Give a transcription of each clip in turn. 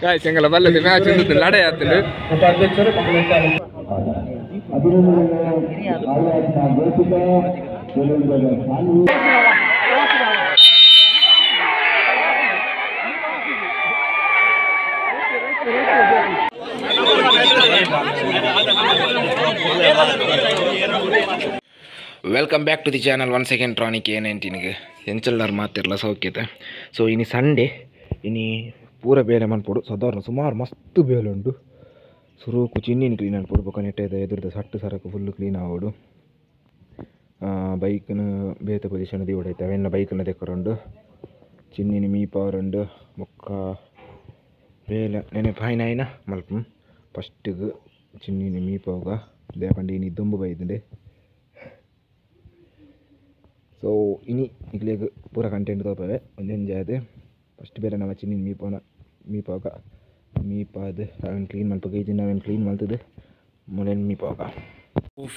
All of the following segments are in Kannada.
ಗಾಯ್ಸ್ ಎಂಗಲ ಬಲ್ಲದೆ ಮ್ಯಾಚ್ ಉಂಟು ಲಡೆ ಆತಂಡು welcome back to the channel one second ಟ್ರಾನಿಕ್ A19ಗೆ ಎಂಚಲ್ಲಾರು ಮಾತಿರಲ್ಲ ಸೌಖ್ಯತೆ. ಸೊ ಇನಿ ಸಂಡೇ ಇನಿ ಪೂರ ಬೇಲೆ ಮನ್ಪೊಡು ಸಾಧಾರಣ ಸುಮಾರು ಮಸ್ತ್ ಬೇಲೆ ಉಂಟು. ಸುರುಕು ಚಿನ್ನಿನ ಕ್ಲೀನ್ ಅನ್ಪೊಡು ಬೊಕ್ಕ ನೆಟ್ಟದ ಎದುರ್ದ ಸಟ್ಟು ಸರಕು ಫುಲ್ಲು ಕ್ಲೀನ್ ಆವೋಡು. ಬೈಕ್ನ ಬೇತೆ ಪೊಸಿಷನ್ ದಿವಡೈತೆ ಅವೆನ್ನ ಬೈಕ್ನ ತೆಕ್ಕೊರಂಡು ಚಿನ್ನಿನ ಮೀಪಾವರಂಡು ಬೊಕ್ಕ ಬೇಲೆ ನೆನೆ ಫೈನಾಯಿನ ಮಲ್ಪ ಫಸ್ಟಿಗೆ ಚಿನ್ನಿನ ಮೀಪಾವಾಗ ದೇಪಂಡಿ ಇನಿ ದುಂಬು ಬೈದಂಡೆ. ಸೊ ಇನಿ ಇಗ್ಲಿಗೆ ಪೂರ ಕಂಟೆಂಟ್ ತೋಪವೆ ಒಂದೆಂಜಾದೆ ಫಸ್ಟ್ ಬೇರೆ ನಾವು ಚಿನ್ನಿನ ಮೀಪಾಗ ಮೀಪಾದ ಅವನ್ ಕ್ಲೀನ್ ಮಲ್ಪಗ ಇದನ್ನ ಅವನ್ ಕ್ಲೀನ್ ಮಲ್ತದೆ ಮೊಲೆನ್ ಮೀಪಾಗ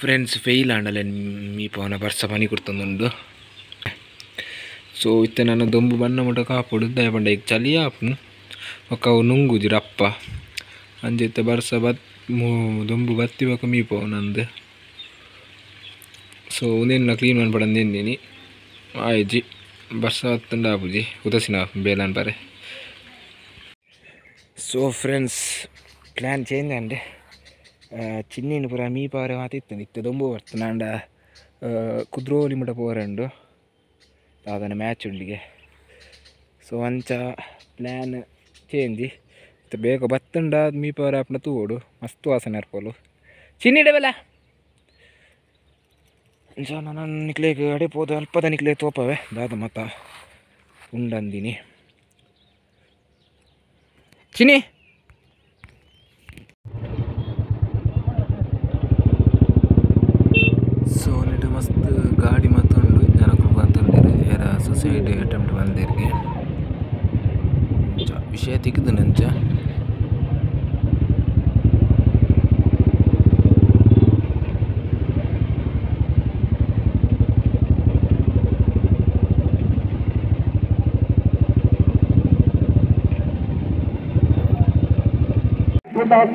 ಫ್ರೆಂಡ್ಸ್ ಫೇಲ್ ಆಂಡಲೆ ಮೀಪಾವನ ಬರ್ಸ ಪನಿ ಕೊಡ್ತಂದುಂಡು. ಸೊ ಇತ್ತೆ ನನ್ನ ದೊಂಬು ಬಣ್ಣ ಮುಟ ಕಾಪುಡು ದಯಪಂಡ ಈಗ ಚಲಿ ಆಪು ಒಕ್ಕ ಅವು ನುಂಗುಜಿ ರಪ್ಪ ಅಂಜಿತ್ತೆ ಬರ್ಸ ದೊಂಬು ಬತ್ತಿವಕ ಮೀಪಾವ ನಂದು. ಸೊ ಉಂದೇನ ಕ್ಲೀನ್ ಮನ್ಪಡಂದೇನಿ ಆಯ್ಜಿ ಬರ್ಸ ಹತ್ತಂಡ ಆಪುಜಿ ಉದಸಿನ ಬೇಲನ್ ಬರೆ. ಸೊ ಫ್ರೆಂಡ್ಸ್ ಪ್ಲ್ಯಾನ್ ಚೇಂಜ್ ಅಂಡೆ ಚಿನ್ನಿನ ಪೂರ ಮೀಪಾವರೆ ಮಾತಿತ್ತು ಇತ್ತು ದೊಂಬು ಬರ್ತು ನಾಂಡ ಕುದ್ರೋಲಿ ಮುಟ ಪೋರಂಡು ಅದನ್ನು ಮ್ಯಾಚ್ ಉಳ್ಳಿಗೆ. ಸೊ ಅಂಚ ಪ್ಲ್ಯಾನ್ ಚೇಂಜಿ ಇತ್ತು ಬೇಗ ಬತ್ತಂಡ ಮೀಪಾವರೆ ಆಪಣ ತೂಡು ಮಸ್ತ್ ವಾಸನೆ ಇರ್ಪೋಲು ಚಿನ್ನಿಡೆ ಬೆಲ ಸೊ ನಾನು ನಿಕ್ಲೇಗೆ ಅಡೆಪೋದು ಅಲ್ಪದ ನಿಕ್ಲೆ ತೋಪವೆ ದಾದ ಮತ ಉಂಡಂದಿನಿ ಚಿನಿ. ಸೊ ನೆಟ್ಟು ಮಸ್ತ್ ಗಾಡಿ ಮಾತುಂಡು ಜನಕ್ಕೂ ಬಂತಂದಿರು ಏರ ಸೊಸೈಟಿ ಅಟೆಂಪ್ಟ್ ಬಂದಿರಿಗೆ ವಿಷಯ ತೆಗೆದು ನಂಚ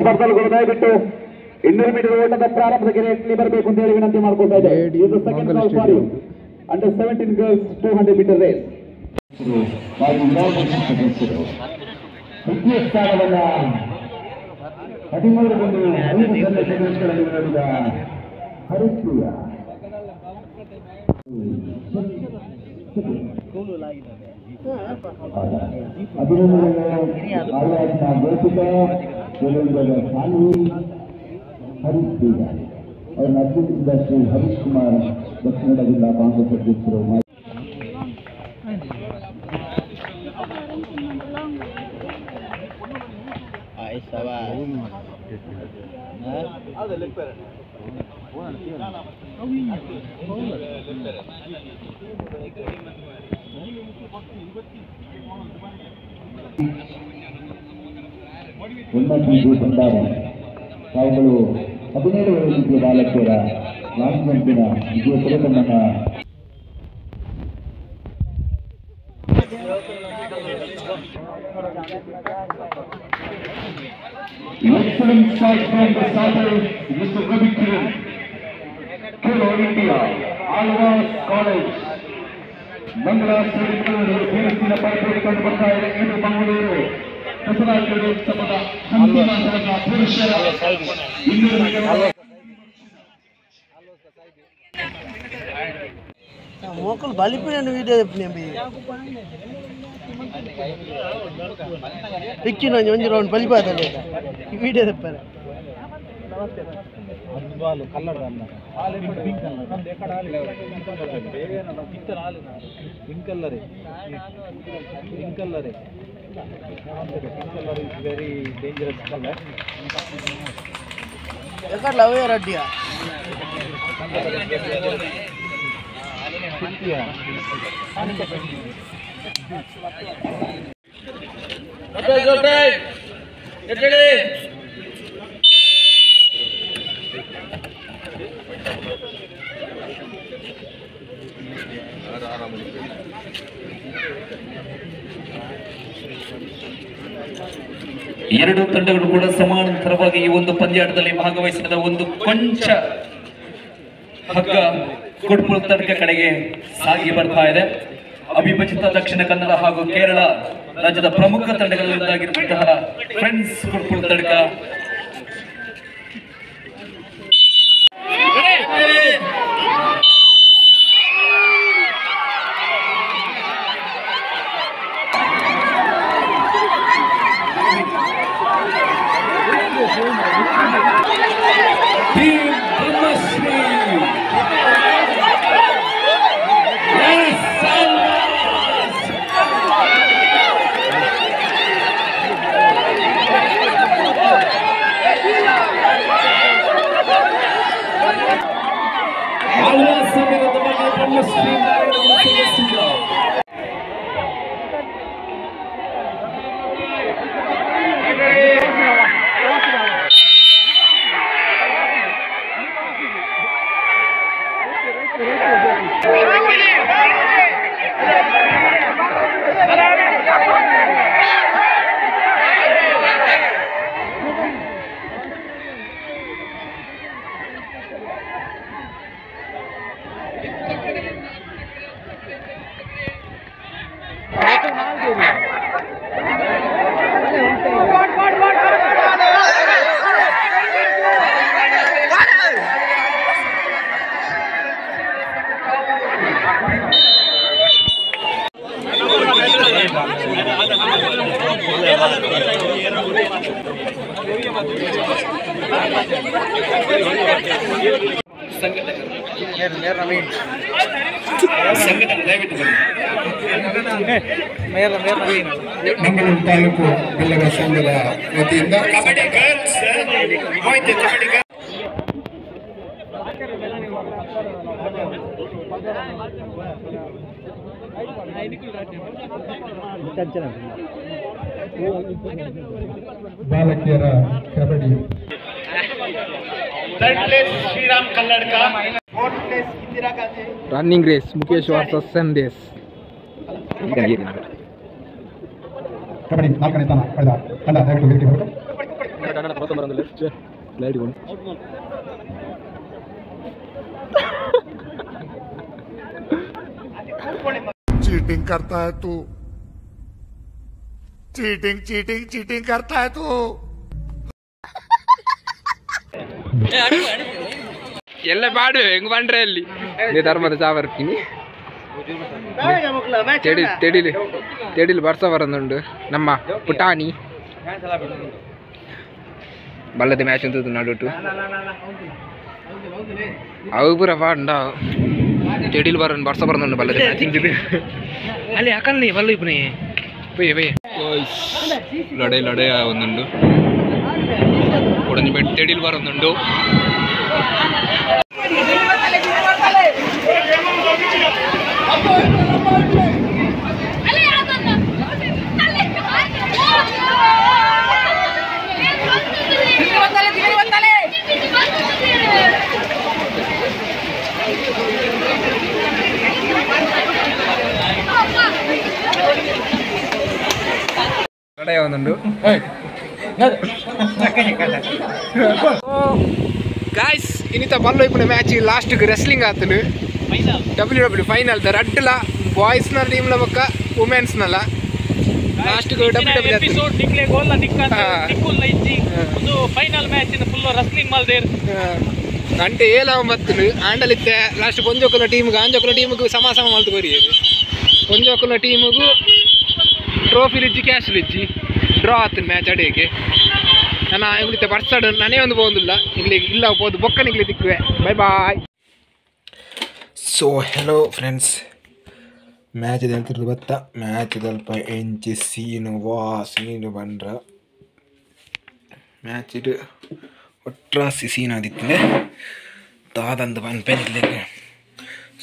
ಸ್ಪರ್ಧೆಗಳು ದಯವಿಟ್ಟು 200 ಮೀಟರ್ ಓಟದ ಪ್ರಾರಂಭಕ್ಕೆ ರೇಟ್ಲಿ ಬರಬೇಕು ಅಂತ ಹೇಳಿ ವಿನಂತಿ ಮಾಡ್ಕೊಳ್ತಾ ಇದೆ. ಇದು second call for U under 17 girls 200 metre race. ತೃತೀಯ ಸ್ಥಾನವನ್ನ 13.5 ಸೆಕೆಂಡ್ಗಳಲ್ಲಿ ನೀಡಿದ ಹರಿಪ್ರಿಯ ಹರಿಪ್ರಿಯ ಅವರನ್ನು ಅಧ್ಯಕ್ಷಿಸಿದ ಶ್ರೀ ಹರೀಶ್ ಕುಮಾರ್ ದಕ್ಷಿಣ ಜಿಲ್ಲಾ ಕಾಂಗ್ರೆಸ್ ಅಧ್ಯಕ್ಷರು. ಉನ್ನತಿ ಭಂಡಾರ ತಾವುಗಳು 17 ವಯಸ್ಸಿಗೆ ಬಾಲಕಿಯರ ಲಾಂಗ್ ಜಂಪಿನ ವಿಜಯ ಸುರೇಂದ್ರನ excellent start from the starter Mr. Ravi Kiran, Khelo India, Alvas College, Mangala Stadium ಬೇಸಿನ ಪರಪೋಟಿ ಕಂಡು ಬರ್ತಾ ಇದೆ. ಇದು ಮಂಗಳೂರು ದಸರಾ ಕ್ರೀಡೋತ್ಸವದ ಅಂತಿಮ ಹಂತದ ಪುರುಷರ 200 ಮೀಟರ್ मोकल बालीपुर वीडियो अपने पिक्चर ಒಂಜಿ ರೌಂಡ್ ಬಲಿಪಾದಲ್ಲ ವಿಡಿಯೋ ದಪ್ಪರ ನಮಸ್ತೆ ಬಾಲ್ ಕಲರ್ ಅಲ್ಲ ಆಲ್ ಪಿಂಕ್ ಕಲರ್ ನಮ್ದು ಎಕಡ ಆಲ್ ಬೇರೆ ಏನಲ್ಲ ಪಿಕ್ಚರ್ ಆಲ್ pink colour pink colour is very dangerous colour ಎಕಡ ಲವ್ ರಡ್ಡಿಯಾ ಎರಡು ತಂಡಗಳು ಕೂಡ ಸಮಾನಾಂತರವಾಗಿ ಈ ಒಂದು ಪಂದ್ಯಾಟದಲ್ಲಿ ಭಾಗವಹಿಸಿದ ಒಂದು ಕೊಂಚ ಹಗ್ಗ ಕೊಡ್ಪುರ ತಡ್ಕ ಕಡೆಗೆ ಸಾಗಿ ಬರ್ತಾ ಇದೆ. ಅವಿಭಜಿತ ದಕ್ಷಿಣ ಕನ್ನಡ ಹಾಗೂ ಕೇರಳ ರಾಜ್ಯದ ಪ್ರಮುಖ ತಂಡಗಳೊಂದಾಗಿರುವಂತಹ ಫ್ರೆಂಡ್ಸ್ ಕೊಡ್ಪುರ ತಡ್ಕ ಮಂಗಳೂರು ತಾಲೂಕು ಬೆಲ್ಲಗಳ ಸಂಘದ ವತಿಯಿಂದ ಬಾಲಕಿಯರ kabaddi Shriram Kalladka running race Mukesh versus Sandesh. Kabaddi 4ನೇ ಸ್ಥಾನ ಪಡೆದ ತಂಡ ದಯವಿಟ್ಟು ವೇದಿಕೆ ಬರಬೇಕು. चीटिंग करता है तू, चीटिंग चीटिंग चीटिंग करता है तू. ಎಲ್ಲ ಬಾಡು ಹೆಂಗ್ ಬಂಡ್ರೆ ಅಲ್ಲಿ ಧರ್ಮದ ಚಾವರ್ತೀನಿ ತೆಡಿಲಿ ಬರ್ಸ ಬರೋದುಂಡು ನಮ್ಮ ಪುಟಾಣಿ ಬಲ್ಲದ ಮ್ಯಾಚ್ ಅಂತ ನಡುಟು ಅವು ಪೂರ ಪಾಂಡ ತೆಡಿಲಿ ಬರೋನು ಬರ್ಸ ಬರೋದುಂಡು ಬಲ್ಲದ ಮ್ಯಾಚ್ ಇಂಜಿದು ಅಲ್ಲಿ ಹಾಕಲ್ಲಿ ಬಲ್ಲ ಇಪ್ಪನೇ ಪೊಯ್ಯ ಪೊಯ್ಯ ಲಡೆ ಒಂದುಂಡು ಕೊಡನಿ ಬೆಟ್ಟು ತೆಡಿಲಿ ಬರೋದುಂಡು ಒಂದುಂಡು ಗಾಯ್ಸ್ ಇನ್ನಿತ ಬಲ್ಲ ಇಪ್ಪನ ಮ್ಯಾಚ್ ಲಾಸ್ಟ್ಗೆ ರೆಸ್ಲಿಂಗ್ ಆತನು WW ಫೈನಲ್ ರಡ್ಲ ಬಾಯ್ಸ್ನ ಟೀಮ್ಲ ಬೊಕ್ಕ ವುಮೆನ್ಸ್ನಲ್ಲ ಲಾಸ್ಟ್ಗೆ WW final match full wrestling ಮಲ್ದೇರ್ ಗಂಟೆ 7:09 ಆಂಡಲಿತ್ತೆ ಲಾಸ್ಟ್ ಕೊಂಜೋಕುಲ ಟೀಮ್ಗೆ ಆಂಜೋಕುಲ ಟೀಮ್ಗೆ ಸಮ ಮಲ್ತು ಬರೀ ಕೊಂಜೋಕುಲ ಟೀಮ್ಗೂ ಟ್ರೋಫಿ ಲಿಜ್ಜಿ ಕ್ಯಾಶ್ ಲಿಜ್ಜಿ ಡ್ರಾ ಆತನು ಮ್ಯಾಚ್ ಅಡಿಗೆ ನಾನು ಇಲ್ಲಿತ್ತೆ ಬರ್ಸಾಡು ನಾನೇ ಒಂದು ಹೋಗುದಿಲ್ಲ ಇಲ್ಲಿ ಇಲ್ಲ ಹೋದು ಬೊಕ್ಕನಿಗ್ಲಿ ದಿಕ್ಕುವೆ bye bye. So hello friends, match ಹೇಳ್ತಿರೋದು ಬತ್ತ ಮ್ಯಾಚ್ ಸ್ವಲ್ಪ ಎಂಚಿ ಸೀನು ಬಂದ್ರ ಮ್ಯಾಚ್ ಒಟ್ರಾಸಿ ಸೀನ್ ಆದಿತ್ತಂದೆ ದಾದಂದು ಪನ್ಪೆನಿರ್ಲಿಕ್ಕೆ.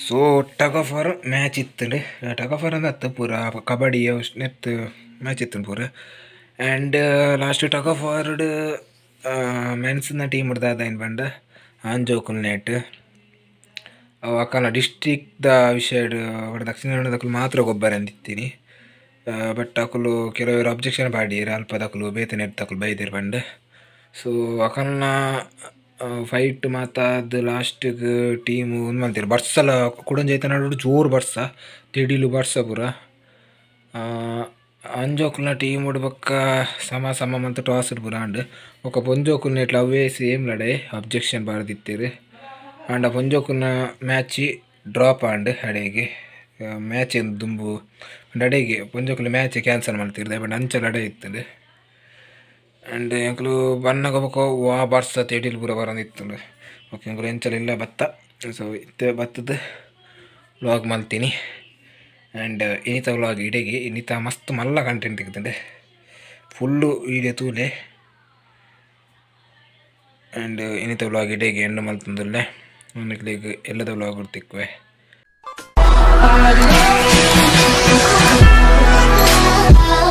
So tug of war match ಇತ್ತಂಡೆ ಟಗ್ ಆಫ್ ವಾರ್ ಅಂದ್ರೆ ಹತ್ತು ಪೂರ ಕಬಡ್ಡಿ ನೆತ್ತು ಮ್ಯಾಚ್ ಇತ್ತು ಪೂರ and last tug of war ಮೆನ್ಸ್ನ ಟೀಮ್ ಹಿಡ್ದಾದ ಏನು ಬಂಡ ಆಂಜೋಕುಲ್ ನೆಟ್ ಅವು ಅಕ್ಕನ ಡಿಸ್ಟ್ರಿಕ್ದ ವಿಷಯ ದಕ್ಷಿಣ ಕನ್ನಡದಕ್ಕೂ ಮಾತ್ರ ಗೊಬ್ಬರ ಅಂದಿತ್ತೀನಿ. ಬಟ್ ಅಕುಲು ಕೆಲವರು ಅಬ್ಜೆಕ್ಷನ್ ಪಾಡಿರು ಅಲ್ಪದಕುಲು ಬೇತನೆ ತಕುಲು ಬೈದಿರು ಬಂದು. ಸೊ ಅಕಲ್ನ ಫೈಟ್ ಮಾತ ಅದು ಲಾಸ್ಟಿಗೆ ಟೀಮು ಒಂದು ಮಾಡ್ತೀರಿ ಬರ್ಸಲ ಕುಡಂಜೈತ ನಾಡು ಜೋರು ಬರ್ಸ ತಿಡಿಲು ಬರ್ಸ ಪೂರ ಅಂಜೋಕುಲ್ನ ಟೀಮ್ ಉಡ್ಬಕ್ಕ ಸಮ ಸಮ ಮಂತ ಟಾಸ್ ಪೂರ ಅಂಡ್ ఒక ಪೊಂಜೋಕುಲ್ನ ಇಟ್ಲ ಅವೇ ಸೇಮ್ ಲಡೆ ಅಬ್ಜೆಕ್ಷನ್ ಬಾರ್ದಿತ್ತೀರಿ ಅಂಡ್ ಆ ಪೊಂಜೋಕುಲ್ನ ಮ್ಯಾಚ್ ಡ್ರಾಪ್ ಆಂಡ್ ಅಡೆಗೆ ಮ್ಯಾಚ್ ದುಂಬು ಅಡೆಗೆ ಪೊಂಜೋಕುಲ್ನ ಮ್ಯಾಚ್ ಕ್ಯಾನ್ಸಲ್ ಮಾಡ್ತಿರ್ದೆ ಬಟ್ ಅಂಚಲ್ ಅಡೆ ಇತ್ತದೆ ಆ್ಯಂಡ್ ಎಂಕಲು ಬನ್ನಗೋಬೇಕು ವಾ ಬರ್ಸ ತೇಡಿಲು ಪೂರ ಬರೋದಿತ್ತು ಓಕೆ ಎಂಕಲು ಎಂಚಲಿಲ್ಲ ಬತ್ತ. ಸೊ ಇತ್ತೆ ಬತ್ತದ ವ್ಲಾಗ್ ಮಲ್ತೀನಿ ಆ್ಯಂಡ್ ಇನ್ನಿತ ವ್ಲಾಗ್ ಇಡೆಗೆ ಇನ್ನಿತ ಮಸ್ತ್ ಮಲ್ಲ ಕಂಟೆಂಟ್ ಇರ್ತದೆ ಫುಲ್ಲು ವೀಡಿಯೋ ತೂಲೆ ಆ್ಯಂಡ್ ಇನ್ನಿತ ವ್ಲಾಗ್ ಇಡೆಗೆ ಎಂಡು ಮಲ್ತಂದುಲ್ಲೆ ನನಗೆ ಎಲ್ಲದ ವ್ಲಾಗ್ ತಿಕ್ಕುವೆ. Oh